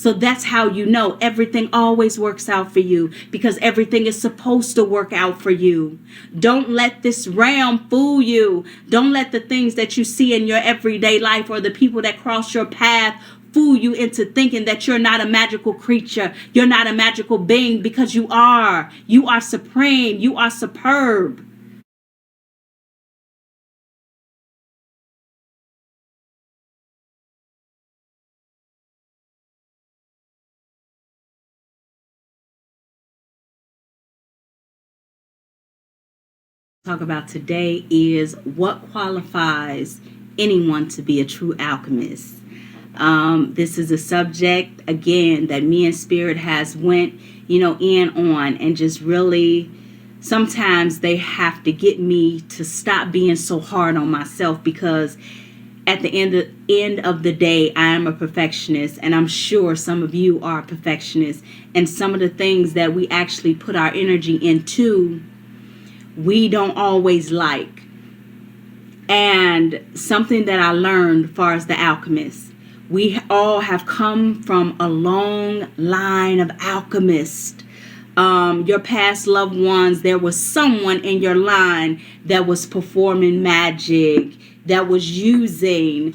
So that's how you know everything always works out for you, because everything is supposed to work out for you. Don't let this realm fool you. Don't let the things that you see in your everyday life or the people that cross your path fool you into thinking that you're not a magical creature. You're not a magical being, because you are. You are supreme. You are superb. Talk about today is what qualifies anyone to be a true alchemist. This is a subject, again, that me and Spirit has went, in on, and just really, sometimes they have to get me to stop being so hard on myself, because at the end of the day, I am a perfectionist, and I'm sure some of you are perfectionists, and some of the things that we actually put our energy into, we don't always like. And something that I learned as far as the alchemist, we all have come from a long line of alchemists. Your past loved ones, there was someone in your line that was performing magic, that was using,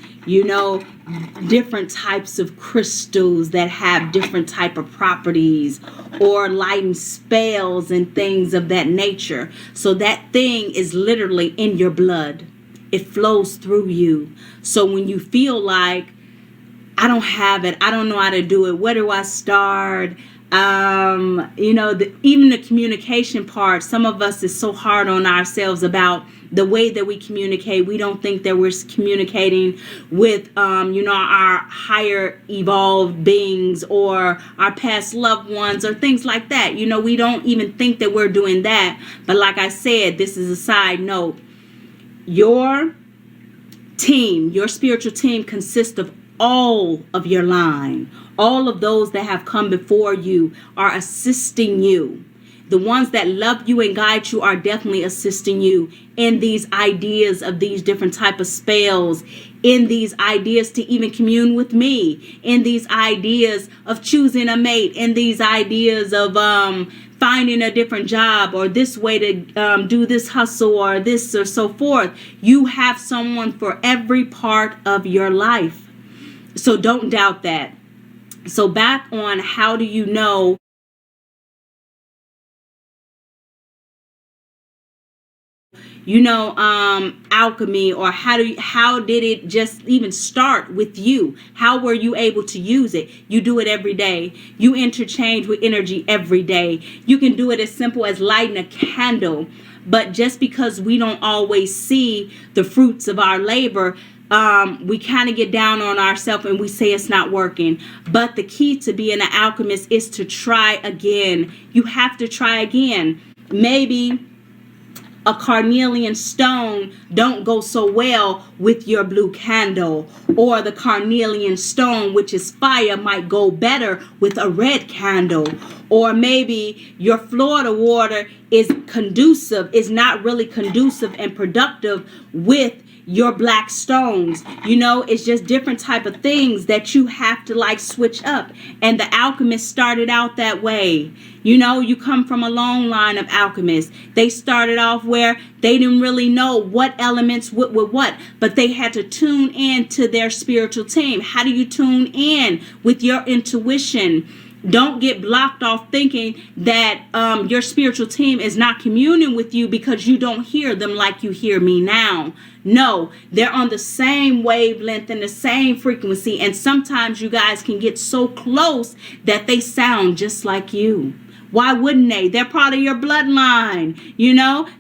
different types of crystals that have different type of properties, or lighting spells and things of that nature. So that thing is literally in your blood. It flows through you. So when you feel like, I don't have it, I don't know how to do it, where do I start? Even the communication part, some of us is so hard on ourselves about the way that we communicate. We don't think that we're communicating with, our higher evolved beings or our past loved ones or things like that. We don't even think that we're doing that. But like I said, this is a side note. Your team, your spiritual team, consists of all of your line. All of those that have come before you are assisting you. The ones that love you and guide you are definitely assisting you in these ideas of these different type of spells, in these ideas to even commune with me, in these ideas of choosing a mate, in these ideas of finding a different job, or this way to do this hustle, or this, or so forth. You have someone for every part of your life. So don't doubt that. So back on, how do you know alchemy, or how did it just even start with you? How were you able to use it? You do it every day. You interchange with energy every day. You can do it as simple as lighting a candle. But just because we don't always see the fruits of our labor, we kind of get down on ourselves and we say it's not working. But the key to being an alchemist is to try again. You have to try again. Maybe a carnelian stone don't go so well with your blue candle, or the carnelian stone, which is fire, might go better with a red candle. Or maybe your Florida water is not really conducive and productive with your black stones. It's just different type of things that you have to switch up. And the alchemists started out that way. You come from a long line of alchemists. They started off where they didn't really know what elements with what, but they had to tune in to their spiritual team. How do you tune in? With your intuition. Don't get blocked off thinking that your spiritual team is not communing with you because you don't hear them like you hear me now. No, they're on the same wavelength and the same frequency. And sometimes you guys can get so close that they sound just like you. Why wouldn't they? They're part of your bloodline.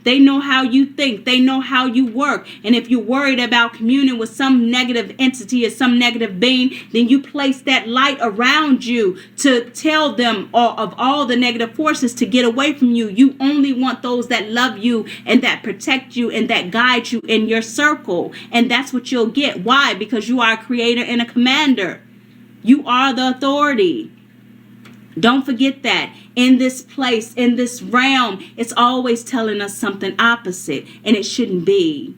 They know how you think. They know how you work. And if you're worried about communing with some negative entity or some negative being, then you place that light around you to tell them of all the negative forces to get away from you. You only want those that love you and that protect you and that guide you in your circle. And that's what you'll get. Why? Because you are a creator and a commander. You are the authority. Don't forget that. In this place, in this realm, it's always telling us something opposite, and it shouldn't be.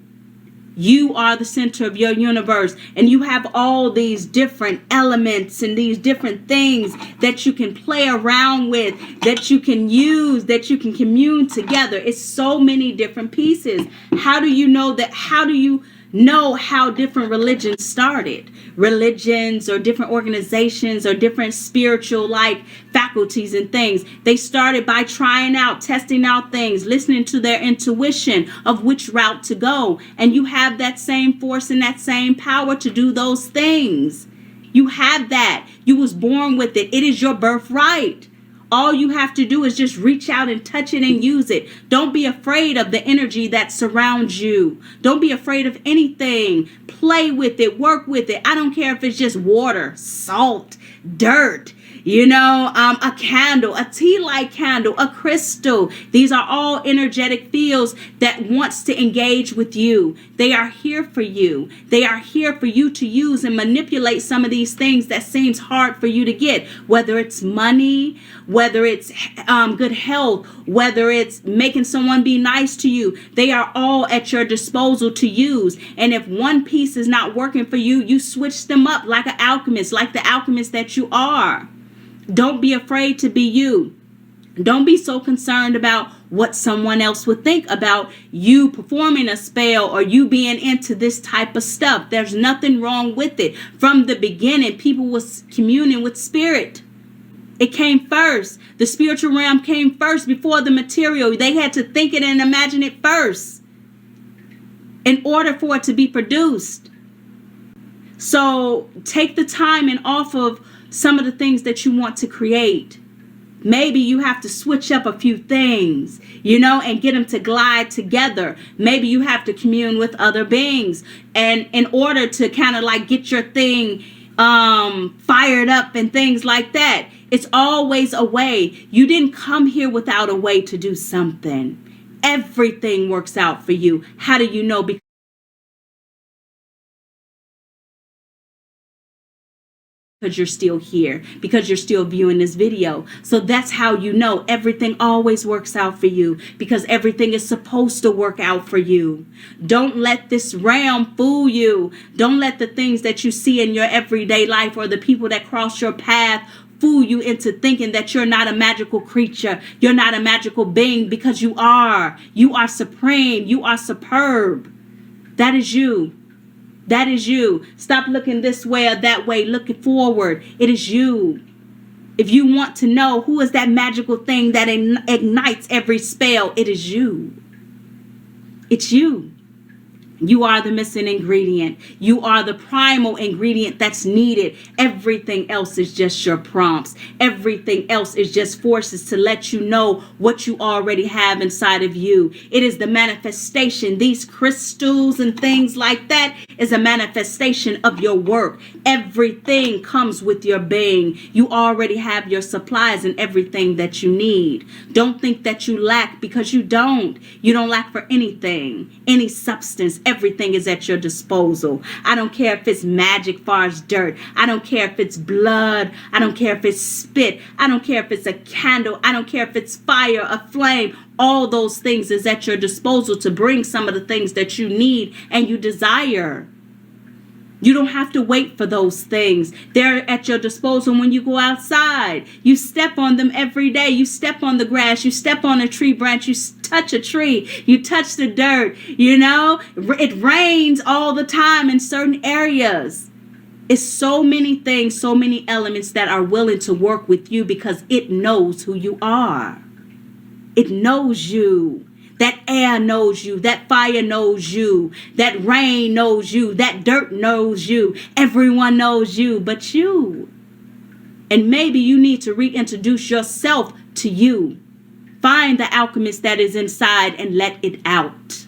You are the center of your universe, and you have all these different elements and these different things that you can play around with, that you can use, that you can commune together. It's so many different pieces. How do you know that? How do you know how different religions started? Religions or different organizations or different spiritual like faculties and things. They started by trying out, testing out things, listening to their intuition of which route to go. And you have that same force and that same power to do those things. You have that. You was born with it. It is your birthright. All you have to do is just reach out and touch it and use it. Don't be afraid of the energy that surrounds you. Don't be afraid of anything. Play with it. Work with it. I don't care if it's just water, salt, dirt, a candle, a tea light candle, a crystal. These are all energetic fields that wants to engage with you. They are here for you. They are here for you to use and manipulate some of these things that seems hard for you to get, whether it's money, whether it's good health, whether it's making someone be nice to you. They are all at your disposal to use. And if one piece is not working for you, you switch them up like an alchemist, like the alchemist that you are. Don't be afraid to be you. Don't be so concerned about what someone else would think about you performing a spell or you being into this type of stuff. There's nothing wrong with it. From the beginning, people was communing with spirit. It came first. The spiritual realm came first before the material. They had to think it and imagine it first in order for it to be produced. So take the time and off of some of the things that you want to create. Maybe you have to switch up a few things, and get them to glide together. Maybe you have to commune with other beings, and in order to kind of like get your thing fired up and things like that. It's always a way. You didn't come here without a way to do something. Everything works out for you. How do you know? Because you're still here, because you're still viewing this video. So that's how you know everything always works out for you, because everything is supposed to work out for you. Don't let this realm fool you. Don't let the things that you see in your everyday life or the people that cross your path fool you into thinking that you're not a magical creature. You're not a magical being, because you are. You are supreme. You are superb. That is you. That is you. Stop looking this way or that way. Look forward. It is you. If you want to know who is that magical thing that ignites every spell, it is you. It's you. You are the missing ingredient. You are the primal ingredient that's needed. Everything else is just your prompts. Everything else is just forces to let you know what you already have inside of you. It is the manifestation. These crystals and things like that is a manifestation of your work. Everything comes with your being. You already have your supplies and everything that you need. Don't think that you lack, because you don't. You don't lack for anything, any substance. Everything is at your disposal. I don't care if it's magic far as dirt. I don't care if it's blood. I don't care if it's spit. I don't care if it's a candle. I don't care if it's fire, a flame. All those things is at your disposal to bring some of the things that you need and you desire. You don't have to wait for those things. They're at your disposal when you go outside. You step on them every day. You step on the grass. You step on a tree branch. You touch a tree. You touch the dirt. It rains all the time in certain areas. It's so many things, so many elements that are willing to work with you because it knows who you are. It knows you. That air knows you. That fire knows you. That rain knows you. That dirt knows you. Everyone knows you but you. And maybe you need to reintroduce yourself to you. Find the alchemist that is inside and let it out.